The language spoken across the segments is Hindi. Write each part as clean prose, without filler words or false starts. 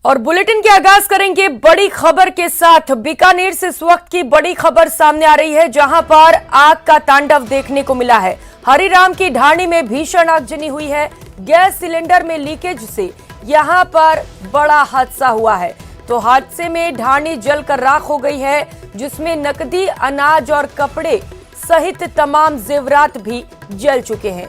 और बुलेटिन के आगाज करेंगे बड़ी खबर के साथ। बीकानेर से इस वक्त की बड़ी खबर सामने आ रही है, जहां पर आग का तांडव देखने को मिला है। हरिराम की ढाणी में भीषण आगजनी हुई है। गैस सिलेंडर में लीकेज से यहां पर बड़ा हादसा हुआ है। तो हादसे में ढाणी जलकर राख हो गई है, जिसमें नकदी, अनाज और कपड़े सहित तमाम जेवरात भी जल चुके हैं।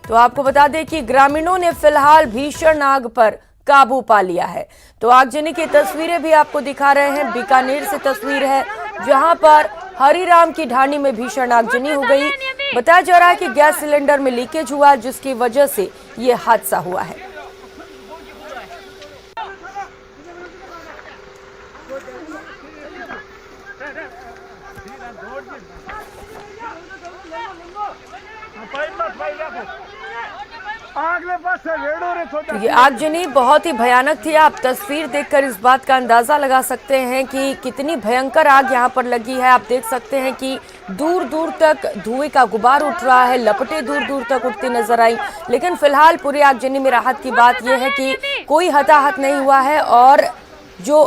तो आपको बता दें कि ग्रामीणों ने फिलहाल भीषण आग पर काबू पा लिया है। तो आगजनी की तस्वीरें भी आपको दिखा रहे हैं। बीकानेर से तस्वीर है, जहां पर हरिराम की ढाणी में भीषण आगजनी हो गई। बताया जा रहा है कि गैस सिलेंडर में लीकेज हुआ, जिसकी वजह से ये हादसा हुआ है। तो ये आगजनी बहुत ही भयानक थी। आप तस्वीर देखकर इस बात का अंदाजा लगा सकते हैं कि कितनी भयंकर आग यहाँ पर लगी है। आप देख सकते हैं कि दूर दूर तक धुएं का गुबार उठ रहा है, लपटें दूर दूर तक उठती नजर आई। लेकिन फिलहाल पूरी आगजनी में राहत की बात यह है कि कोई हताहत नहीं हुआ है और जो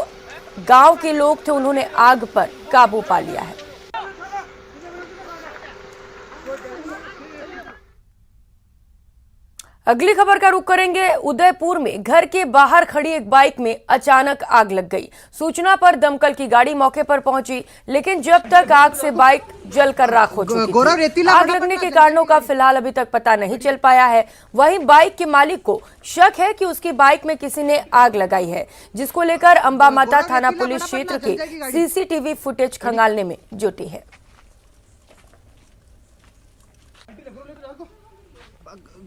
गांव के लोग थे उन्होंने आग पर काबू पा लिया है। अगली खबर का रुख करेंगे। उदयपुर में घर के बाहर खड़ी एक बाइक में अचानक आग लग गई। सूचना पर दमकल की गाड़ी मौके पर पहुंची, लेकिन जब तक आग से बाइक जलकर राख हो चुकी थी। आग लगने के कारणों का फिलहाल अभी तक पता नहीं चल पाया है। वहीं बाइक के मालिक को शक है कि उसकी बाइक में किसी ने आग लगाई है, जिसको लेकर अंबा माता थाना पुलिस क्षेत्र के सीसीटीवी फुटेज खंगालने में जुटी है।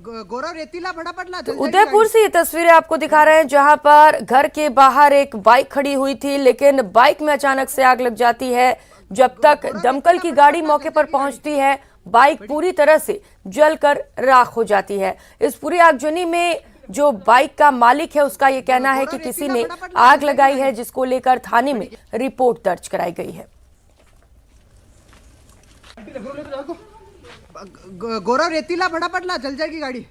तो उदयपुर से ये तस्वीरें आपको दिखा रहे हैं, जहां पर घर के बाहर एक बाइक खड़ी हुई थी, लेकिन बाइक में अचानक से आग लग जाती है। जब तक दमकल की गाड़ी मौके पर पहुंचती है, बाइक पूरी तरह से जलकर राख हो जाती है। इस पूरी आगजनी में जो बाइक का मालिक है, उसका ये कहना है कि किसी ने आग लगाई है, जिसको लेकर थाने में रिपोर्ट दर्ज कराई गई है। गोरा रेतीला बड़ा पटला चल जाएगी गाड़ी।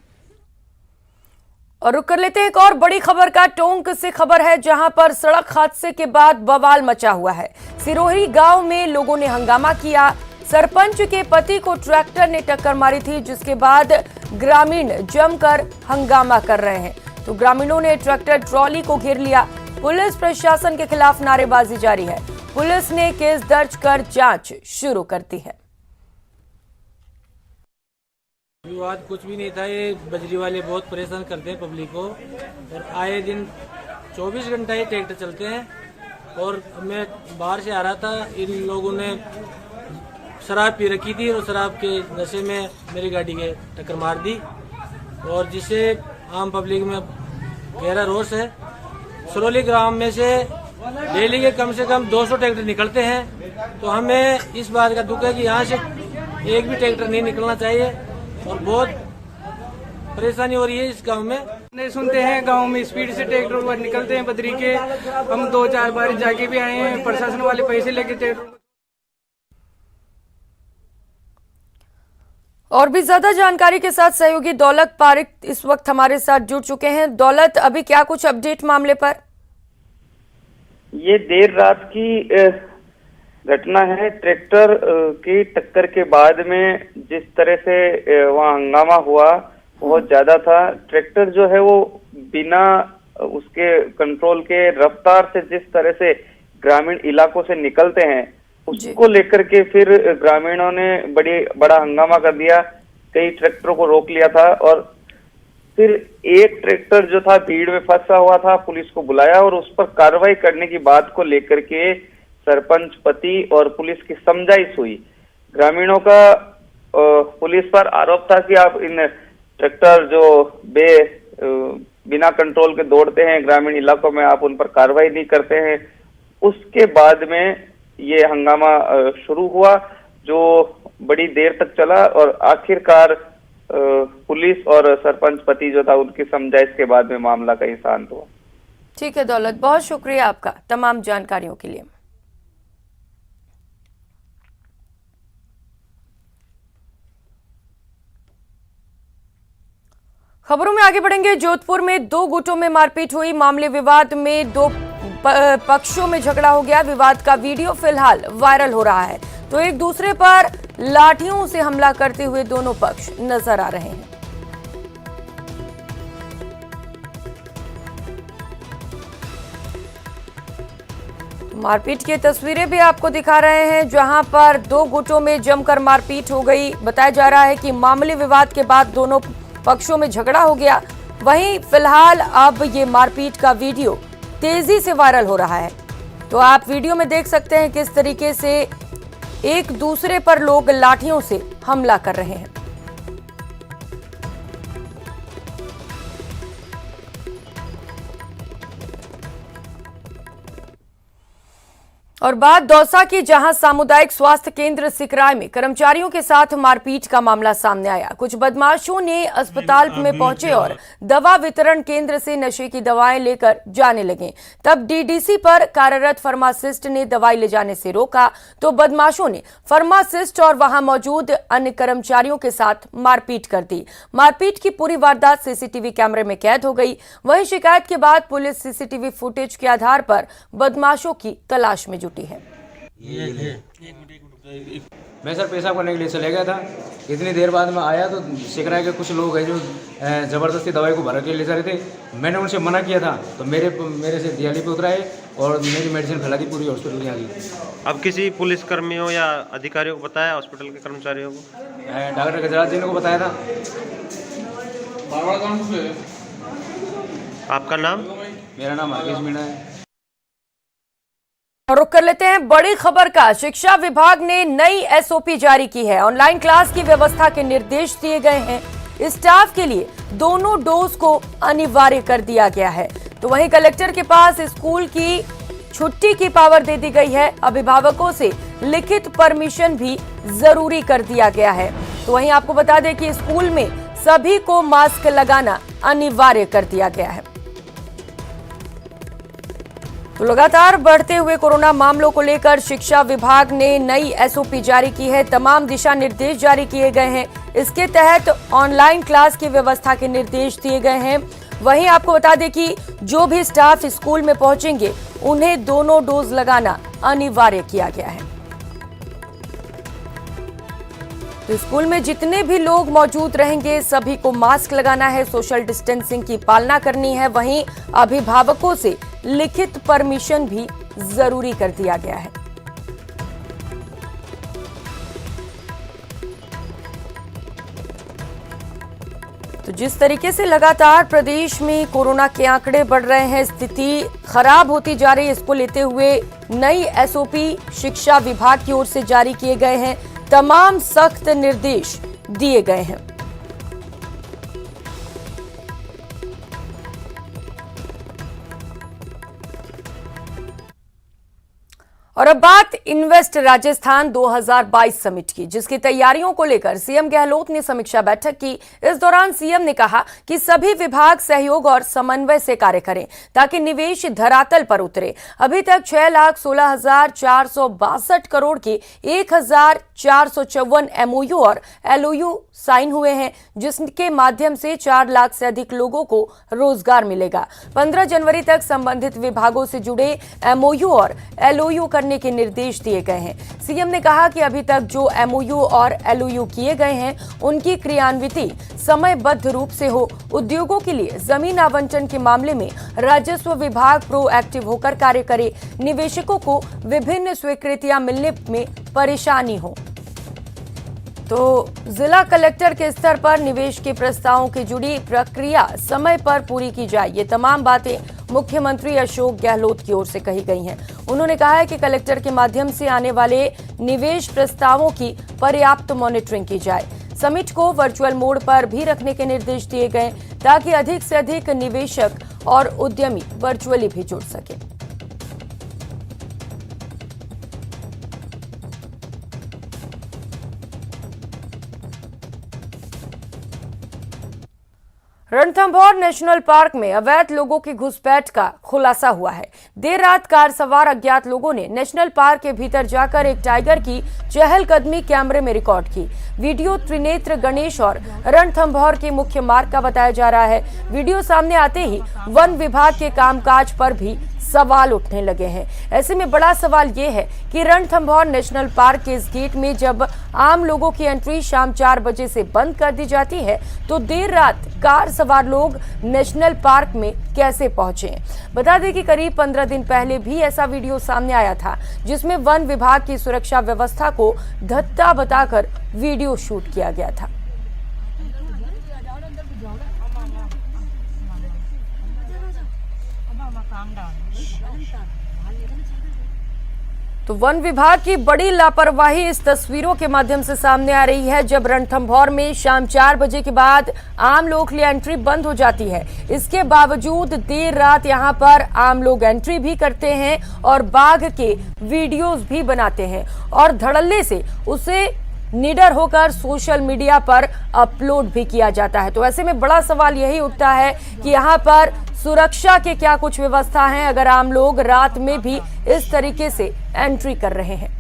और रुक कर लेते हैं एक और बड़ी खबर का। टोंक से खबर है, जहां पर सड़क हादसे के बाद बवाल मचा हुआ है। सिरोही गांव में लोगों ने हंगामा किया। सरपंच के पति को ट्रैक्टर ने टक्कर मारी थी, जिसके बाद ग्रामीण जमकर हंगामा कर रहे हैं। तो ग्रामीणों ने ट्रैक्टर ट्रॉली को घेर लिया। पुलिस प्रशासन के खिलाफ नारेबाजी जारी है। पुलिस ने केस दर्ज कर जांच शुरू कर दी है। विवाद कुछ भी नहीं था। ये बजरी वाले बहुत परेशान करते हैं पब्लिक को, और आए दिन 24 घंटा ये ट्रैक्टर चलते हैं। और मैं बाहर से आ रहा था, इन लोगों ने शराब पी रखी थी और शराब के नशे में मेरी गाड़ी के टक्कर मार दी, और जिससे आम पब्लिक में गहरा रोष है। सरोली ग्राम में से डेली के कम से कम 200 ट्रैक्टर निकलते हैं, तो हमें इस बात का दुख है कि यहाँ से एक भी ट्रैक्टर नहीं निकलना चाहिए, और बहुत परेशानी हो रही है इस गांव में। नहीं सुनते हैं, गांव में स्पीड से ट्रैक्टर निकलते हैं बदरी के। हम 2-4 बार जाके भी आए हैं, प्रशासन वाले पैसे लेके ट्रैक्टर। और भी ज्यादा जानकारी के साथ सहयोगी दौलत पारिक इस वक्त हमारे साथ जुड़ चुके हैं। दौलत, अभी क्या कुछ अपडेट मामले पर? ये देर रात की घटना है। ट्रैक्टर की टक्कर के बाद में जिस तरह से वहाँ हंगामा हुआ बहुत ज्यादा था। ट्रैक्टर जो है वो बिना उसके कंट्रोल के रफ्तार से जिस तरह से ग्रामीण इलाकों से निकलते हैं, उसको लेकर के फिर ग्रामीणों ने बड़ा हंगामा कर दिया। कई ट्रैक्टरों को रोक लिया था, और फिर एक ट्रैक्टर जो था भीड़ में फंसा हुआ था, पुलिस को बुलाया और उस पर कार्रवाई करने की बात को लेकर के सरपंच पति और पुलिस की समझाइश हुई। ग्रामीणों का पुलिस पर आरोप था कि आप इन ट्रैक्टर जो बिना कंट्रोल के दौड़ते हैं ग्रामीण इलाकों में, आप उन पर कार्रवाई नहीं करते हैं। उसके बाद में ये हंगामा शुरू हुआ, जो बड़ी देर तक चला, और आखिरकार पुलिस और सरपंच पति जो था उनकी समझाइश के बाद में मामला कहीं शांत हुआ। ठीक है दौलत, बहुत शुक्रिया आपका तमाम जानकारियों के लिए। खबरों में आगे बढ़ेंगे। जोधपुर में 2 गुटों में मारपीट हुई। मामले विवाद में 2 पक्षों में झगड़ा हो गया। विवाद का वीडियो फिलहाल वायरल हो रहा है तो एक दूसरे पर लाठियों से हमला करते हुए दोनों पक्ष नजर आ रहे हैं। मारपीट की तस्वीरें भी आपको दिखा रहे हैं जहां पर 2 गुटों में जमकर मारपीट हो गई। बताया जा रहा है कि मामूली विवाद के बाद दोनों पक्षों में झगड़ा हो गया। वहीं फिलहाल अब ये मारपीट का वीडियो तेजी से वायरल हो रहा है तो आप वीडियो में देख सकते हैं किस तरीके से एक दूसरे पर लोग लाठियों से हमला कर रहे हैं। और बात दौसा की, जहां सामुदायिक स्वास्थ्य केंद्र सिकराय में कर्मचारियों के साथ मारपीट का मामला सामने आया। कुछ बदमाशों ने अस्पताल में पहुंचे और दवा वितरण केंद्र से नशे की दवाएं लेकर जाने लगे। तब डीडीसी पर कार्यरत फार्मासिस्ट ने दवाई ले जाने से रोका तो बदमाशों ने फार्मासिस्ट और वहां मौजूद अन्य कर्मचारियों के साथ मारपीट कर दी। मारपीट की पूरी वारदात सीसीटीवी कैमरे में कैद हो गई। वहीं शिकायत के बाद पुलिस सीसीटीवी फुटेज के आधार पर बदमाशों की तलाश में जुटी है। मैं सर पेशाब करने के लिए चले गया था। इतनी देर बाद में आया तो सिकराय के कुछ लोग हैं जो ज़बरदस्ती दवाई को भर के ले जा रहे थे। मैंने उनसे मना किया था तो मेरे से दियाली पे उतराए और मेरी मेडिसिन फैला दी पूरी हॉस्पिटल में आ गई। अब किसी पुलिस कर्मियों या अधिकारियों को बताया, हॉस्पिटल के कर्मचारियों को? डॉक्टर गजराज जी ने को बताया था। आपका नाम? मेरा नाम राकेश मीणा है। रुक कर लेते हैं बड़ी खबर का। शिक्षा विभाग ने नई एसओपी जारी की है। ऑनलाइन क्लास की व्यवस्था के निर्देश दिए गए हैं। स्टाफ के लिए दोनों डोज को अनिवार्य कर दिया गया है। तो वहीं कलेक्टर के पास स्कूल की छुट्टी की पावर दे दी गई है। अभिभावकों से लिखित परमिशन भी जरूरी कर दिया गया है। तो वहीं आपको बता दें कि स्कूल में सभी को मास्क लगाना अनिवार्य कर दिया गया है। तो लगातार बढ़ते हुए कोरोना मामलों को लेकर शिक्षा विभाग ने नई एसओपी जारी की है। तमाम दिशा निर्देश जारी किए गए हैं। इसके तहत ऑनलाइन क्लास की व्यवस्था के निर्देश दिए गए हैं। वहीं आपको बता दें कि जो भी स्टाफ स्कूल में पहुंचेंगे उन्हें दोनों डोज लगाना अनिवार्य किया गया है। तो स्कूल में जितने भी लोग मौजूद रहेंगे सभी को मास्क लगाना है, सोशल डिस्टेंसिंग की पालना करनी है। वहीं अभिभावकों से लिखित परमिशन भी जरूरी कर दिया गया है। तो जिस तरीके से लगातार प्रदेश में कोरोना के आंकड़े बढ़ रहे हैं, स्थिति खराब होती जा रही है, इसको लेते हुए नई एसओपी शिक्षा विभाग की ओर से जारी किए गए हैं। तमाम सख्त निर्देश दिए गए हैं। और अब बात इन्वेस्ट राजस्थान 2022 समिट की, जिसकी तैयारियों को लेकर सीएम गहलोत ने समीक्षा बैठक की। इस दौरान सीएम ने कहा कि सभी विभाग सहयोग और समन्वय से कार्य करें ताकि निवेश धरातल पर उतरे। अभी तक 6,16,462 करोड़ के 1,454 एमओयू और एलओयू साइन हुए हैं, जिसके माध्यम से 4 लाख से अधिक लोगों को रोजगार मिलेगा। 15 जनवरी तक संबंधित विभागों से जुड़े एमओयू और एलओयू करने के निर्देश दिए गए हैं। सीएम ने कहा कि अभी तक जो एमओयू और एलओयू किए गए हैं उनकी क्रियान्विति समयबद्ध रूप से हो। उद्योगों के लिए जमीन आवंटन के मामले में राजस्व विभाग प्रोएक्टिव होकर कार्य करे। निवेशकों को विभिन्न स्वीकृतियां मिलने में परेशानी हो तो जिला कलेक्टर के स्तर पर निवेश के प्रस्तावों की जुड़ी प्रक्रिया समय पर पूरी की जाए। ये तमाम बातें मुख्यमंत्री अशोक गहलोत की ओर से कही गई हैं। उन्होंने कहा है कि कलेक्टर के माध्यम से आने वाले निवेश प्रस्तावों की पर्याप्त मॉनिटरिंग की जाए। समिट को वर्चुअल मोड पर भी रखने के निर्देश दिए गए ताकि अधिक से अधिक निवेशक और उद्यमी वर्चुअली भी जुड़ सके। रणथंभौर नेशनल पार्क में अवैध लोगों की घुसपैठ का खुलासा हुआ है। देर रात कार सवार अज्ञात लोगों ने नेशनल पार्क के भीतर जाकर एक टाइगर की चहलकदमी कैमरे में रिकॉर्ड की। वीडियो त्रिनेत्र गणेश और रणथंभौर के मुख्य मार्ग का बताया जा रहा है। वीडियो सामने आते ही वन विभाग के कामकाज पर भी सवाल उठने लगे हैं। ऐसे में बड़ा सवाल ये है कि रणथंभौर नेशनल पार्क के इस गेट में जब आम लोगों की एंट्री शाम 4 बजे से बंद कर दी जाती है, तो देर रात कार सवार लोग नेशनल पार्क में कैसे पहुंचे। बता दें कि करीब 15 दिन पहले भी ऐसा वीडियो सामने आया था, जिसमें वन विभाग की सुरक्षा व्यवस्था को धत्ता बताकर वीडियो शूट किया गया था। तो वन विभाग की बड़ी लापरवाही इस तस्वीरों के माध्यम से सामने आ रही है, जब रणथंभौर में शाम 4 बजे के बाद आम लोगों के लिए एंट्री बंद हो जाती है। इसके बावजूद देर रात यहां पर आम लोग एंट्री भी करते हैं और बाघ के वीडियोस भी बनाते हैं और धड़ल्ले से उसे निडर होकर सोशल मीडिया पर अपलोड भी किया जाता है। तो ऐसे में बड़ा सवाल यही उठता है कि यहाँ पर सुरक्षा के क्या कुछ व्यवस्था है, अगर आम लोग रात में भी इस तरीके से एंट्री कर रहे हैं।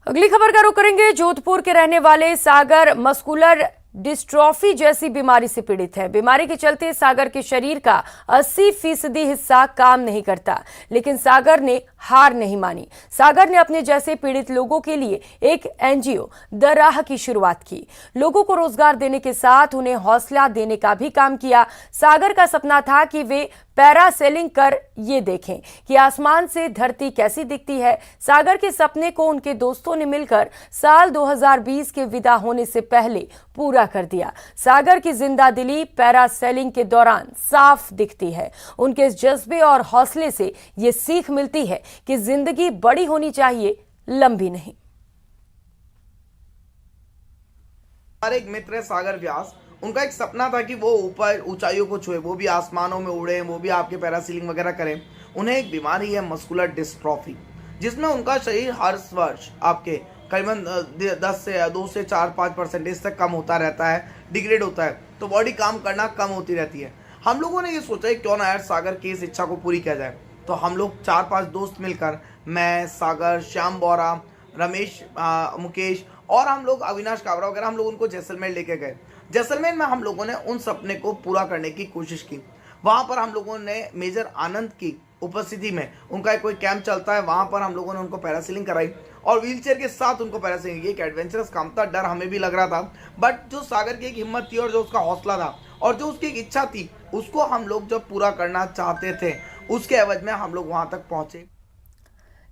अगली खबर का रुख करेंगे। जोधपुर के रहने वाले सागर मस्कुलर डिस्ट्रॉफी जैसी बीमारी से पीड़ित है। बीमारी के चलते सागर के शरीर का 80% हिस्सा काम नहीं करता, लेकिन सागर ने हार नहीं मानी। सागर ने अपने जैसे पीड़ित लोगों के लिए एक एनजीओ द राह की शुरुआत की। लोगों को रोजगार देने के साथ उन्हें हौसला देने का भी काम किया। सागर का सपना था कि वे पैरासेलिंग कर ये देखें कि आसमान से धरती कैसी दिखती है। सागर के सपने को उनके दोस्तों ने मिलकर साल 2020 के विदा होने से पहले पूरा कर दिया। सागर की जिंदा दिली पैरासेलिंग के दौरान साफ दिखती है। उनके इस जज्बे और हौसले से ये सीख मिलती है कि जिंदगी बड़ी होनी चाहिए, लंबी नहीं। हमारे एक मित्र है सागर व्यास, उनका एक सपना था कि वो ऊपर ऊंचाइयों को छुए, वो भी आसमानों में उड़े, वो भी आपके पैरासीलिंग वगैरह करें। उन्हें एक बीमारी है मस्कुलर डिस्ट्रॉफी, जिसमें उनका शरीर हर वर्ष आपके करीबन 2 से 4-5% तक कम होता रहता है, डिग्रेड होता है, तो बॉडी काम करना कम होती रहती है। हम लोगों ने ये सोचा है क्यों ना यार सागर की इस इच्छा को पूरी किया जाए। तो हम लोग 4-5 दोस्त मिलकर, मैं, सागर, श्याम बोरा, रमेश, मुकेश और हम लोग अविनाश काबरा वगैरह, हम लोग उनको जैसलमेर लेके गए। जैसलमेर में हम लोगों ने उन सपने को पूरा करने की कोशिश की। वहाँ पर हम लोगों ने मेजर आनंद की उपस्थिति में, उनका कोई कैंप चलता है, वहाँ पर हम लोगों ने उनको पैरासीलिंग कराई और व्हीलचेयर के साथ उनको पैरासीलिंग। ये एक एडवेंचरस काम था, डर हमें भी लग रहा था, बट जो सागर की एक हिम्मत थी और जो उसका हौसला था और जो उसकी एक इच्छा थी, उसको हम लोग जब पूरा करना चाहते थे, उसके एवज में हम लोग वहाँ तक पहुँचे।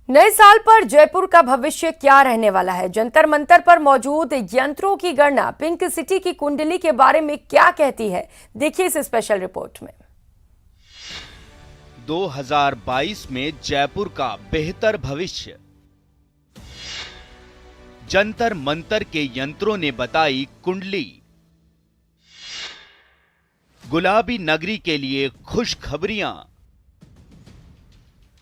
नए साल पर जयपुर का भविष्य क्या रहने वाला है? जंतर मंतर पर मौजूद यंत्रों की गणना पिंक सिटी की कुंडली के बारे में क्या कहती है, देखिए इस स्पेशल रिपोर्ट में। 2022 में जयपुर का बेहतर भविष्य। जंतर मंतर के यंत्रों ने बताई कुंडली। गुलाबी नगरी के लिए खुशखबरियां।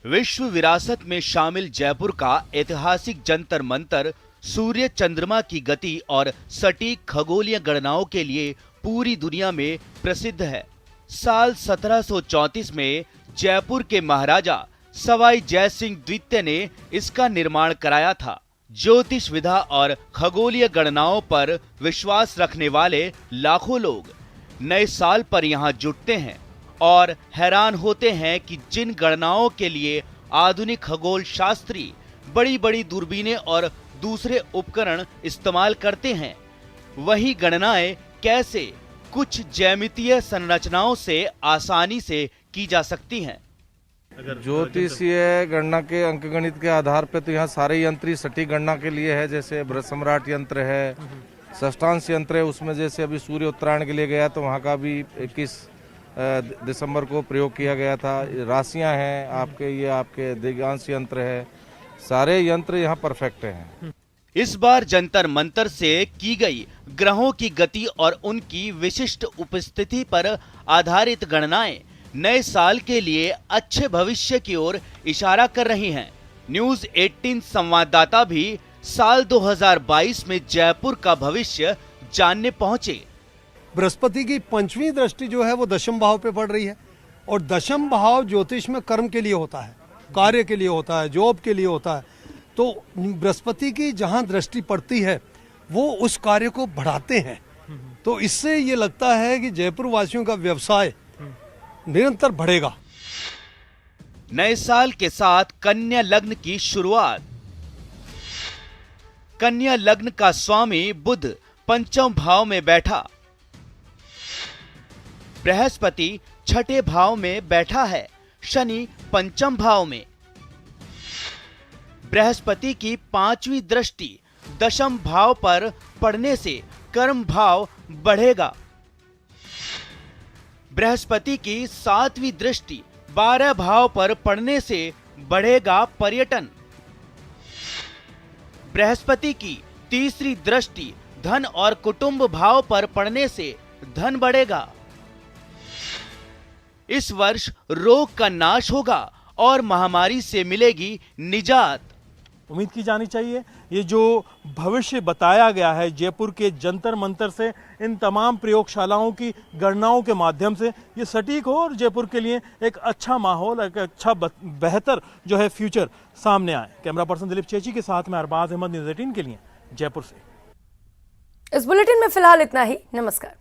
विश्व विरासत में शामिल जयपुर का ऐतिहासिक जंतर मंतर सूर्य चंद्रमा की गति और सटीक खगोलीय गणनाओं के लिए पूरी दुनिया में प्रसिद्ध है। साल 1734 में जयपुर के महाराजा सवाई जय सिंह द्वितीय ने इसका निर्माण कराया था। ज्योतिष विधा और खगोलीय गणनाओं पर विश्वास रखने वाले लाखों लोग नए साल पर यहाँ जुटते हैं और हैरान होते हैं कि जिन गणनाओं के लिए आधुनिक खगोल शास्त्री बड़ी बड़ी दूरबीनें और दूसरे उपकरण इस्तेमाल करते हैं, वही गणनाएं कैसे कुछ ज्यामितीय संरचनाओं से आसानी से की जा सकती हैं। ज्योतिषीय गणना के अंकगणित के आधार पर तो यहाँ सारे यंत्र सटीक गणना के लिए है। जैसे बृहत सम्राट यंत्र है, षष्ठांश यंत्र है, उसमें जैसे अभी सूर्य उत्तरायण के लिए गया तो वहाँ का भी 21 दिसंबर को प्रयोग किया गया था। राशियां हैं आपके, ये आपके दिव्यांश यंत्र है, सारे यंत्र यहाँ परफेक्ट हैं। इस बार जंतर मंतर से की गई ग्रहों की गति और उनकी विशिष्ट उपस्थिति पर आधारित गणनाएं नए साल के लिए अच्छे भविष्य की ओर इशारा कर रही हैं। न्यूज़ 18 संवाददाता भी साल 2022 में जयपुर का भविष्य जानने पहुंचे। बृहस्पति की पंचमी दृष्टि जो है वो दशम भाव पे पड़ रही है और दशम भाव ज्योतिष में कर्म के लिए होता है, कार्य के लिए होता है, जॉब के लिए होता है। तो बृहस्पति की जहां दृष्टि पड़ती है वो उस कार्य को बढ़ाते हैं। तो इससे ये लगता है कि जयपुर वासियों का व्यवसाय निरंतर बढ़ेगा। नए साल के साथ कन्या लग्न की शुरुआत। कन्या लग्न का स्वामी बुध पंचम भाव में बैठा, बृहस्पति छठे भाव में बैठा है, शनि पंचम भाव में। बृहस्पति की पांचवी दृष्टि दशम भाव पर पड़ने से कर्म भाव बढ़ेगा। बृहस्पति की सातवीं दृष्टि 12 भाव पर पड़ने से बढ़ेगा पर्यटन। बृहस्पति की तीसरी दृष्टि धन और कुटुंब भाव पर पड़ने से धन बढ़ेगा। इस वर्ष रोग का नाश होगा और महामारी से मिलेगी निजात। उम्मीद की जानी चाहिए ये जो भविष्य बताया गया है जयपुर के जंतर मंतर से, इन तमाम प्रयोगशालाओं की गणनाओं के माध्यम से ये सटीक हो और जयपुर के लिए एक अच्छा माहौल, एक अच्छा बेहतर जो है फ्यूचर सामने आए। कैमरा पर्सन दिलीप चेची के साथ में अरबाज अहमद, न्यूज़ 18 के लिए जयपुर से। इस बुलेटिन में फिलहाल इतना ही। नमस्कार।